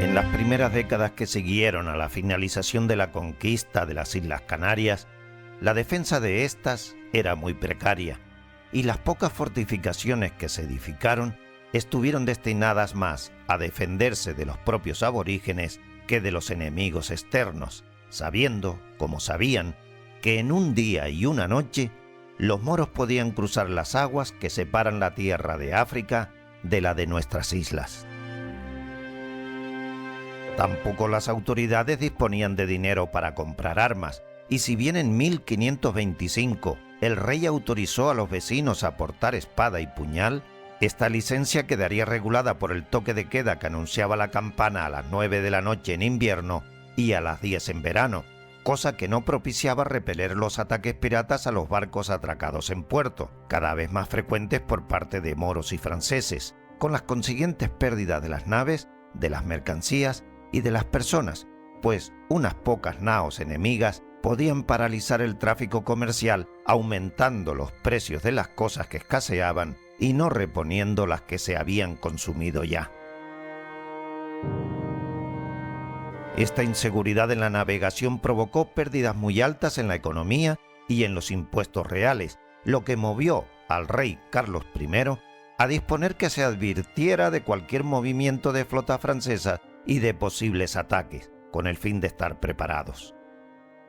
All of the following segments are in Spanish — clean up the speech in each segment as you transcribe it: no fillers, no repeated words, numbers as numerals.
En las primeras décadas que siguieron a la finalización de la conquista de las Islas Canarias, la defensa de estas era muy precaria y las pocas fortificaciones que se edificaron estuvieron destinadas más a defenderse de los propios aborígenes que de los enemigos externos, sabiendo, como sabían, que en un día y una noche los moros podían cruzar las aguas que separan la tierra de África de la de nuestras islas. Tampoco las autoridades disponían de dinero para comprar armas, y si bien en 1525 el rey autorizó a los vecinos a portar espada y puñal, esta licencia quedaría regulada por el toque de queda que anunciaba la campana a las 9 de la noche en invierno y a las 10 en verano, cosa que no propiciaba repeler los ataques piratas a los barcos atracados en puerto, cada vez más frecuentes por parte de moros y franceses, con las consiguientes pérdidas de las naves, de las mercancías y de las personas, pues unas pocas naos enemigas podían paralizar el tráfico comercial, aumentando los precios de las cosas que escaseaban y no reponiendo las que se habían consumido ya. Esta inseguridad en la navegación provocó pérdidas muy altas en la economía y en los impuestos reales, lo que movió al rey Carlos I a disponer que se advirtiera de cualquier movimiento de flota francesa y de posibles ataques, con el fin de estar preparados.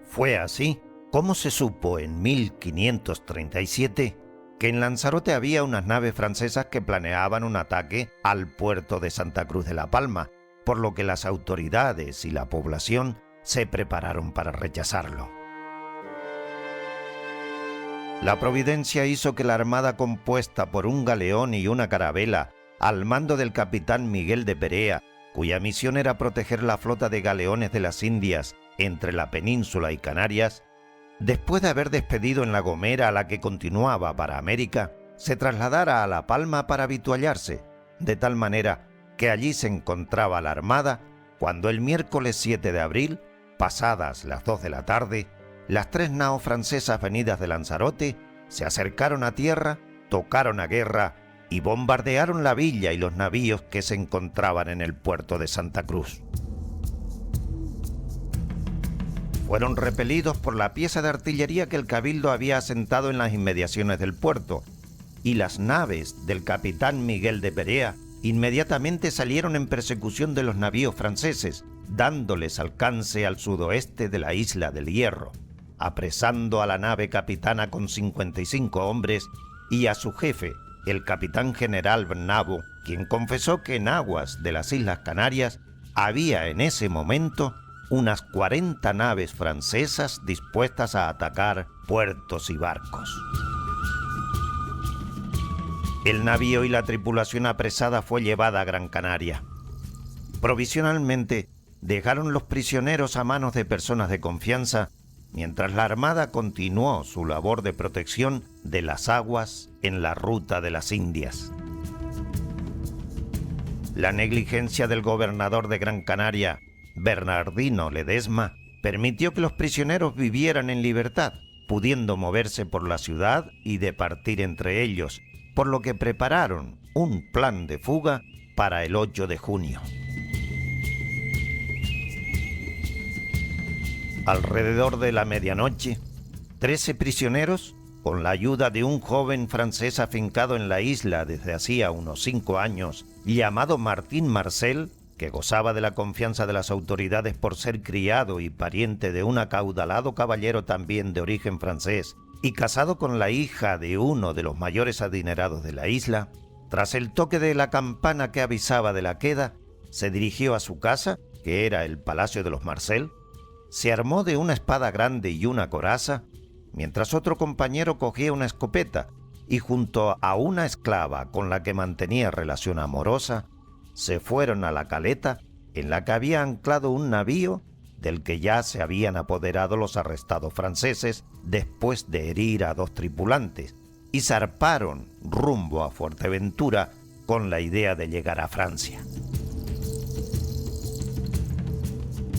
Fue así como se supo en 1537 que en Lanzarote había unas naves francesas que planeaban un ataque al puerto de Santa Cruz de la Palma, por lo que las autoridades y la población se prepararon para rechazarlo. La providencia hizo que la armada, compuesta por un galeón y una carabela, al mando del capitán Miguel de Perea, cuya misión era proteger la flota de galeones de las Indias entre la península y Canarias, después de haber despedido en La Gomera a la que continuaba para América, se trasladara a La Palma para avituallarse, de tal manera que allí se encontraba la armada cuando el miércoles 7 de abril, pasadas las 2 de la tarde, las 3 naos francesas venidas de Lanzarote se acercaron a tierra, tocaron a guerra y bombardearon la villa y los navíos que se encontraban en el puerto de Santa Cruz. Fueron repelidos por la pieza de artillería que el cabildo había asentado en las inmediaciones del puerto, y las naves del capitán Miguel de Perea inmediatamente salieron en persecución de los navíos franceses, dándoles alcance al sudoeste de la isla del Hierro, apresando a la nave capitana con 55 hombres y a su jefe, el capitán general Nabo, quien confesó que en aguas de las Islas Canarias había en ese momento unas 40 naves francesas dispuestas a atacar puertos y barcos. El navío y la tripulación apresada fue llevada a Gran Canaria. Provisionalmente dejaron los prisioneros a manos de personas de confianza, mientras la Armada continuó su labor de protección de las aguas en la ruta de las Indias. La negligencia del gobernador de Gran Canaria, Bernardino Ledesma, permitió que los prisioneros vivieran en libertad, pudiendo moverse por la ciudad y departir entre ellos, por lo que prepararon un plan de fuga para el 8 de junio. Alrededor de la medianoche, 13 prisioneros, con la ayuda de un joven francés afincado en la isla desde hacía unos 5 años, llamado Martín Marcel, que gozaba de la confianza de las autoridades por ser criado y pariente de un acaudalado caballero también de origen francés, y casado con la hija de uno de los mayores adinerados de la isla, tras el toque de la campana que avisaba de la queda, se dirigió a su casa, que era el Palacio de los Marcel, se armó de una espada grande y una coraza, mientras otro compañero cogía una escopeta y junto a una esclava con la que mantenía relación amorosa, se fueron a la caleta en la que había anclado un navío del que ya se habían apoderado los arrestados franceses después de herir a 2 tripulantes, y zarparon rumbo a Fuerteventura con la idea de llegar a Francia.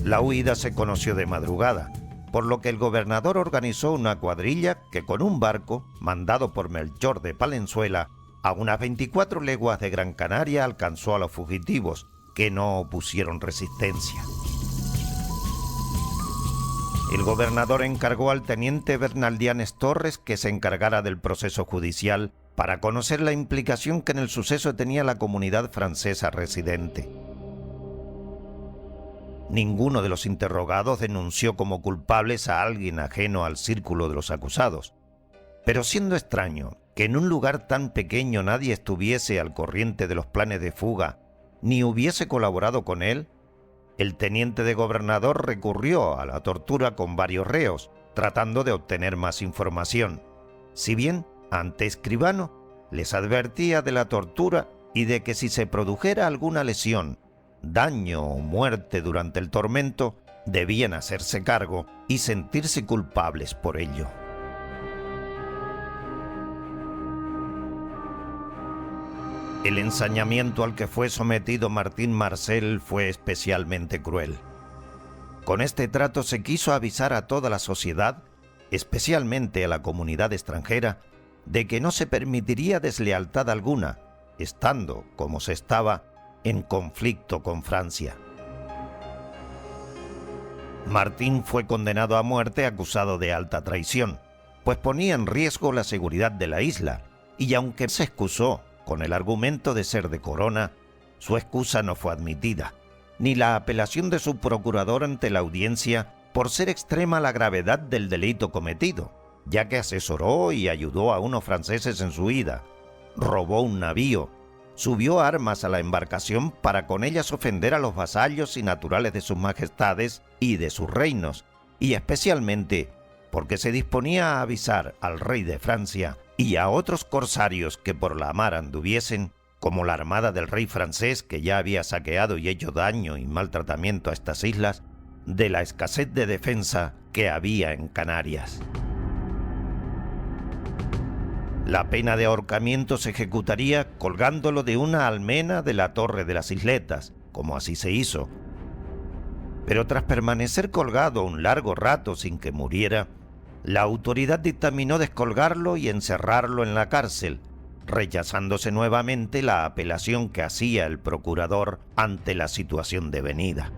La huida se conoció de madrugada, por lo que el gobernador organizó una cuadrilla que con un barco, mandado por Melchor de Palenzuela, a unas 24 leguas de Gran Canaria alcanzó a los fugitivos, que no opusieron resistencia. El gobernador encargó al teniente Bernaldianes Torres que se encargara del proceso judicial para conocer la implicación que en el suceso tenía la comunidad francesa residente. Ninguno de los interrogados denunció como culpables a alguien ajeno al círculo de los acusados, pero siendo extraño que en un lugar tan pequeño nadie estuviese al corriente de los planes de fuga ni hubiese colaborado con él, el teniente de gobernador recurrió a la tortura con varios reos, tratando de obtener más información. Si bien, ante escribano, les advertía de la tortura y de que si se produjera alguna lesión, daño o muerte durante el tormento, debían hacerse cargo y sentirse culpables por ello. El ensañamiento al que fue sometido Martín Marcel fue especialmente cruel. Con este trato se quiso avisar a toda la sociedad, especialmente a la comunidad extranjera, de que no se permitiría deslealtad alguna, estando, como se estaba, en conflicto con Francia. Martín fue condenado a muerte acusado de alta traición, pues ponía en riesgo la seguridad de la isla, y aunque se excusó con el argumento de ser de Corona, su excusa no fue admitida, ni la apelación de su procurador ante la audiencia por ser extrema la gravedad del delito cometido, ya que asesoró y ayudó a unos franceses en su huida, robó un navío, subió armas a la embarcación para con ellas ofender a los vasallos y naturales de sus majestades y de sus reinos, y especialmente porque se disponía a avisar al rey de Francia y a otros corsarios que por la mar anduviesen, como la armada del rey francés que ya había saqueado y hecho daño y maltratamiento a estas islas, de la escasez de defensa que había en Canarias. La pena de ahorcamiento se ejecutaría colgándolo de una almena de la Torre de las Isletas, como así se hizo. Pero tras permanecer colgado un largo rato sin que muriera, la autoridad dictaminó descolgarlo y encerrarlo en la cárcel, rechazándose nuevamente la apelación que hacía el procurador ante la situación devenida.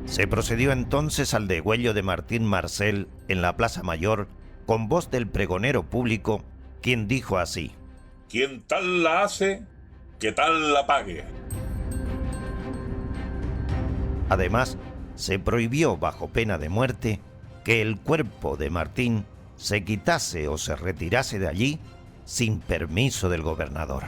Se procedió entonces al degüello de Martín Marcel en la Plaza Mayor, con voz del pregonero público, quien dijo así: «Quien tal la hace, que tal la pague». Además, se prohibió, bajo pena de muerte, que el cuerpo de Martín se quitase o se retirase de allí sin permiso del gobernador.